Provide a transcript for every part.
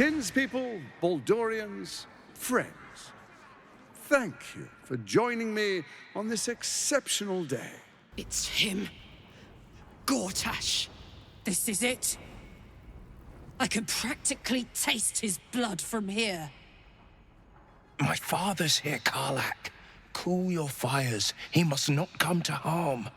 kinspeople, Baldurians, friends, thank you for joining me on this exceptional day. It's him. Gortash. This is it. I can practically taste his blood from here. My father's here, Karlach. Cool your fires. He must not come to harm.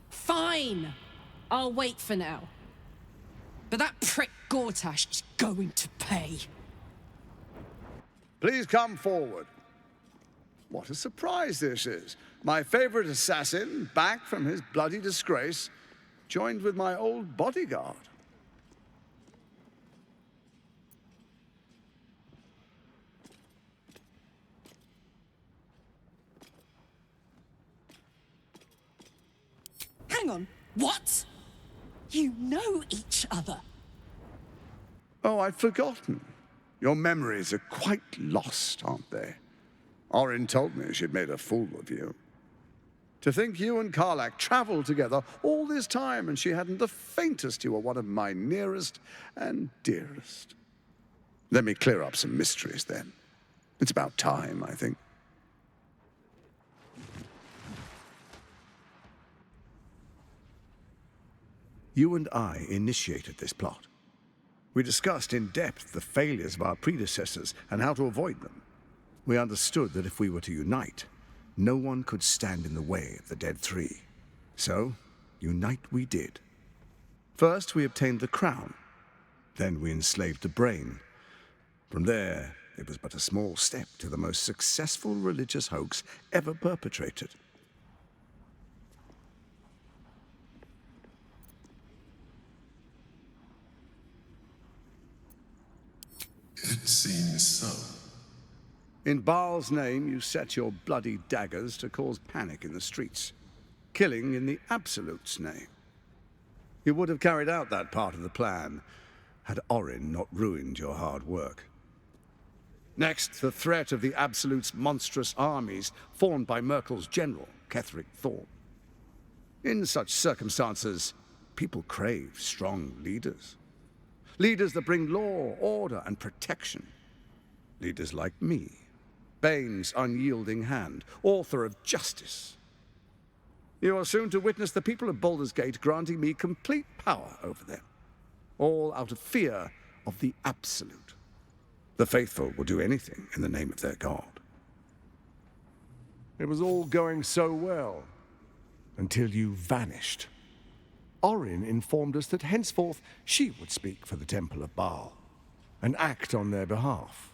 Fine. I'll wait for now. But that prick Gortash is going to pay. Please come forward. What a surprise this is. My favorite assassin, back from his bloody disgrace, joined with my old bodyguard. Hang on. What? You know each other? Oh, I'd forgotten. Your memories are quite lost, aren't they? Orin told me she'd made a fool of you. To think you and Karlach traveled together all this time and she hadn't the faintest you were one of my nearest and dearest. Let me clear up some mysteries then. It's about time, I think. You and I initiated this plot. We discussed in depth the failures of our predecessors and how to avoid them. We understood that if we were to unite, no one could stand in the way of the Dead Three. So, unite we did. First, we obtained the crown. Then we enslaved the brain. From there, it was but a small step to the most successful religious hoax ever perpetrated. It seems so. In Baal's name, you set your bloody daggers to cause panic in the streets, killing in the Absolute's name. You would have carried out that part of the plan had Orin not ruined your hard work. Next, the threat of the Absolute's monstrous armies formed by Merkel's general, Ketheric Thorn. In such circumstances, people crave strong leaders. Leaders that bring law, order, and protection. Leaders like me, Bane's unyielding hand, author of justice. You are soon to witness the people of Baldur's Gate granting me complete power over them, all out of fear of the Absolute. The faithful will do anything in the name of their god. It was all going so well, until you vanished. Orin informed us that henceforth she would speak for the Temple of Baal, and act on their behalf.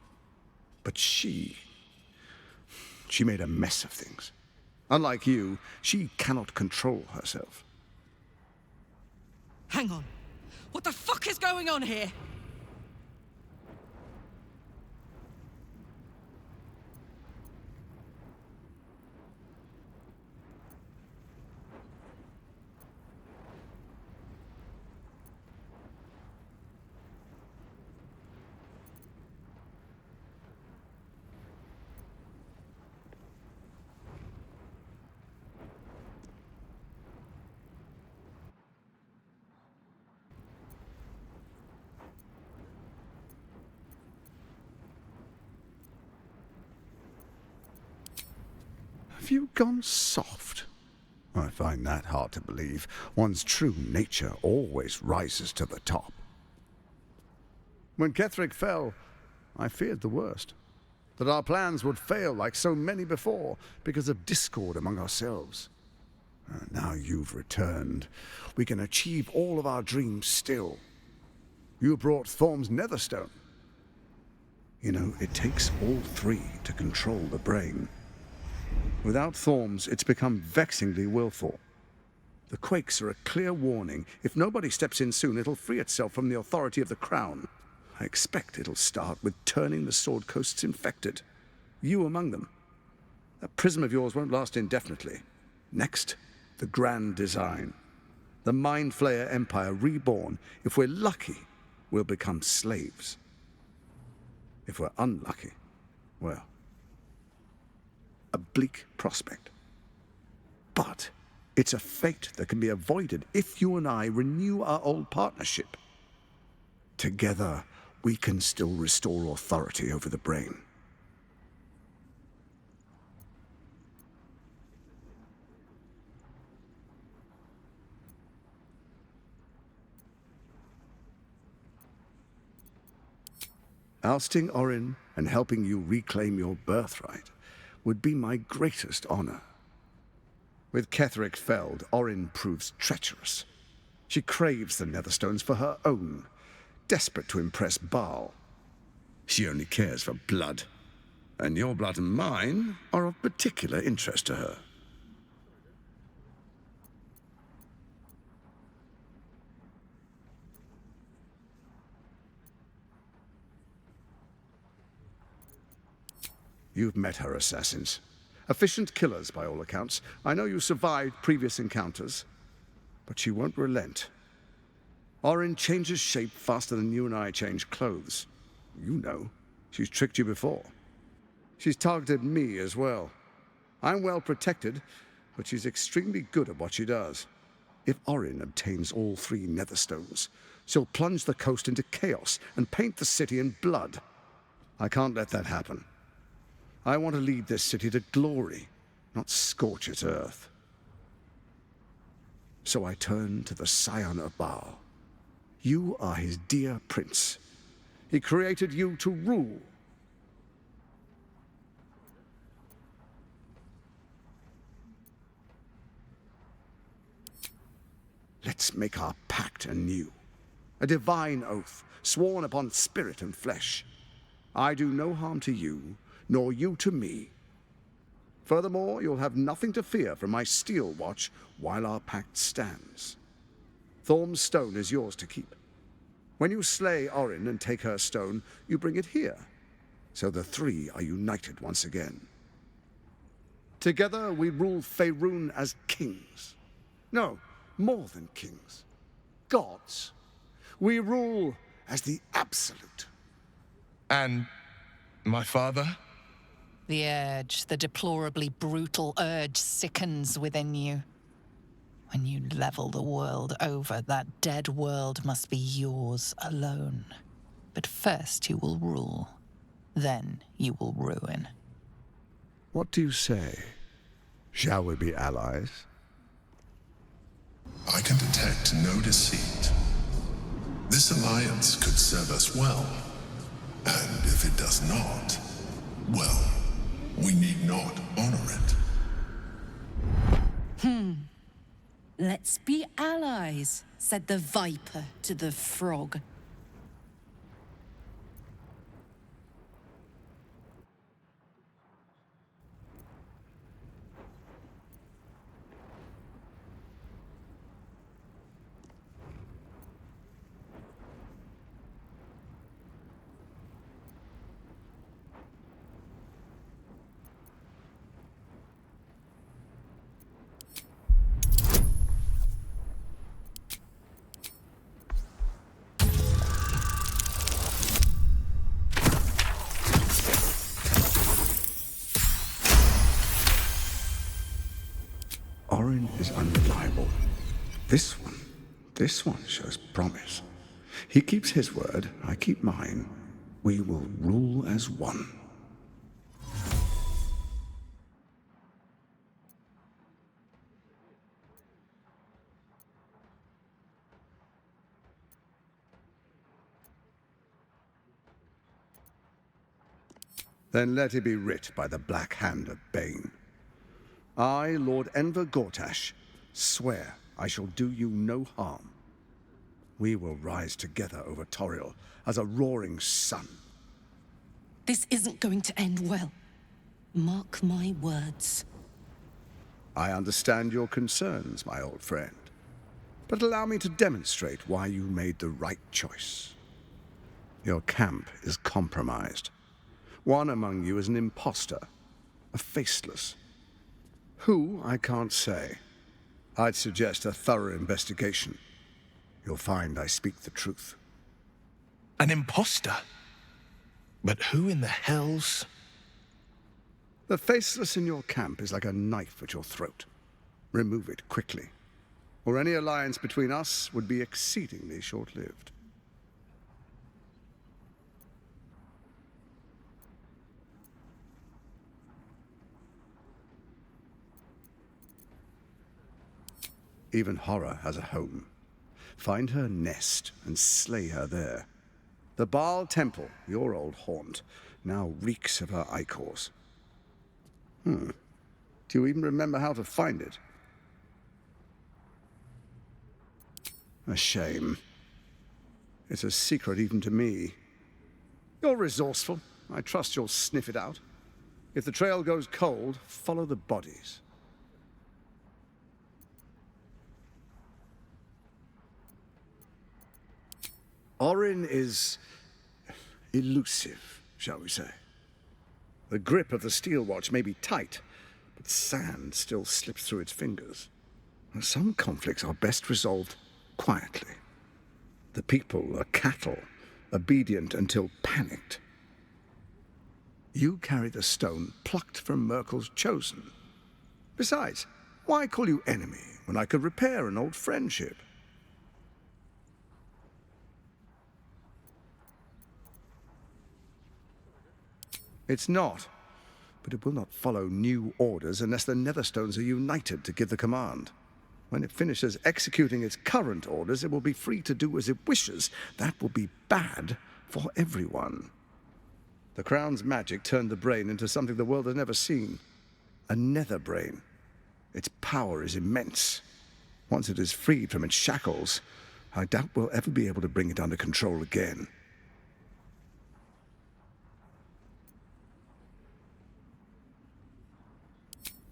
But she made a mess of things. Unlike you, she cannot control herself. Hang on. What the fuck is going on here? Have you gone soft? I find that hard to believe. One's true nature always rises to the top. When Ketheric fell, I feared the worst. That our plans would fail like so many before because of discord among ourselves. Now you've returned. We can achieve all of our dreams still. You brought Thorm's Netherstone. You know, it takes all three to control the brain. Without Thorm's, it's become vexingly willful. The quakes are a clear warning. If nobody steps in soon, it'll free itself from the authority of the Crown. I expect it'll start with turning the Sword Coasts infected. You among them. That prism of yours won't last indefinitely. Next, the grand design. The Mind Flayer Empire reborn. If we're lucky, we'll become slaves. If we're unlucky, well, a bleak prospect. But it's a fate that can be avoided if you and I renew our old partnership. Together, we can still restore authority over the brain. Ousting Orin and helping you reclaim your birthright would be my greatest honor. With Ketheric felled, Orin proves treacherous. She craves the Netherstones for her own, desperate to impress Baal. She only cares for blood, and your blood and mine are of particular interest to her. You've met her assassins. Efficient killers, by all accounts. I know you survived previous encounters, but she won't relent. Orin changes shape faster than you and I change clothes. You know, she's tricked you before. She's targeted me as well. I'm well protected, but she's extremely good at what she does. If Orin obtains all 3 Netherstones, she'll plunge the coast into chaos and paint the city in blood. I can't let that happen. I want to lead this city to glory, not scorch its earth. So I turn to the Scion of Baal. You are his dear prince. He created you to rule. Let's make our pact anew. A divine oath, sworn upon spirit and flesh. I do no harm to you, nor you to me. Furthermore, you'll have nothing to fear from my steel watch while our pact stands. Thorm's stone is yours to keep. When you slay Orin and take her stone, you bring it here, so the 3 are united once again. Together we rule Faerun as kings. No, more than kings. Gods. We rule as the absolute. And my father? The urge, the deplorably brutal urge sickens within you. When you level the world over, that dead world must be yours alone. But first you will rule. Then you will ruin. What do you say? Shall we be allies? I can detect no deceit. This alliance could serve us well. And if it does not, well, we need not honor it. Let's be allies, said the viper to the frog. Orin is unreliable. This one shows promise. He keeps his word, I keep mine. We will rule as one. Then let it be writ by the black hand of Bane. I, Lord Enver Gortash, swear I shall do you no harm. We will rise together over Toril as a roaring sun. This isn't going to end well. Mark my words. I understand your concerns, my old friend. But allow me to demonstrate why you made the right choice. Your camp is compromised. One among you is an imposter, a faceless. Who, I can't say. I'd suggest a thorough investigation. You'll find I speak the truth. An imposter? But who in the hell's... The faceless in your camp is like a knife at your throat. Remove it quickly, or any alliance between us would be exceedingly short-lived. Even horror has a home. Find her nest and slay her there. The Baal Temple, your old haunt, now reeks of her ichors. Do you even remember how to find it? A shame. It's a secret even to me. You're resourceful. I trust you'll sniff it out. If the trail goes cold, follow the bodies. Orin is elusive, shall we say. The grip of the steel watch may be tight, but sand still slips through its fingers. Some conflicts are best resolved quietly. The people are cattle, obedient until panicked. You carry the stone plucked from Merkel's chosen. Besides, why call you enemy when I could repair an old friendship? It's not, but it will not follow new orders unless the Netherstones are united to give the command. When it finishes executing its current orders, it will be free to do as it wishes. That will be bad for everyone. The Crown's magic turned the brain into something the world has never seen. A nether brain. Its power is immense. Once it is freed from its shackles, I doubt we'll ever be able to bring it under control again.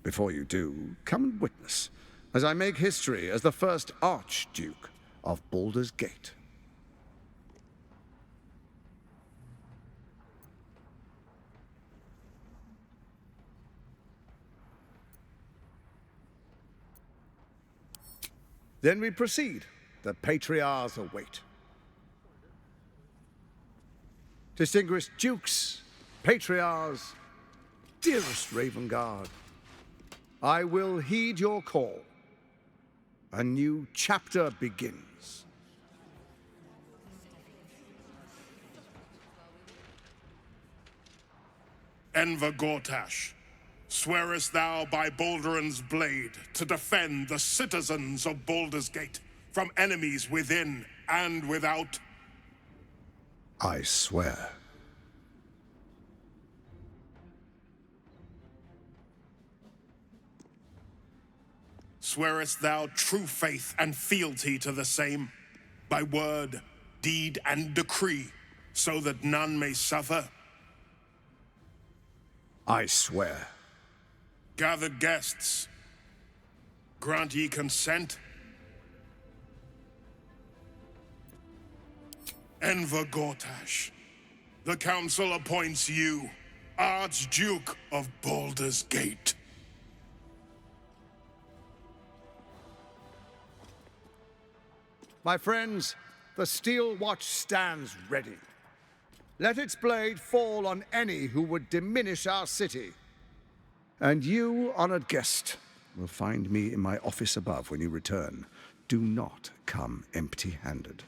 Before you do, come and witness, as I make history as the first Archduke of Baldur's Gate. Then we proceed. The patriarchs await. Distinguished dukes, patriarchs, dearest Ravengard, I will heed your call. A new chapter begins. Enver Gortash, swearest thou by Balduran's blade to defend the citizens of Baldur's Gate from enemies within and without? I swear. Swearest thou true faith and fealty to the same, by word, deed, and decree, so that none may suffer? I swear. Gathered guests, grant ye consent? Enver Gortash, the council appoints you Archduke of Baldur's Gate. My friends, the steel watch stands ready. Let its blade fall on any who would diminish our city. And you, honored guest, will find me in my office above when you return. Do not come empty-handed.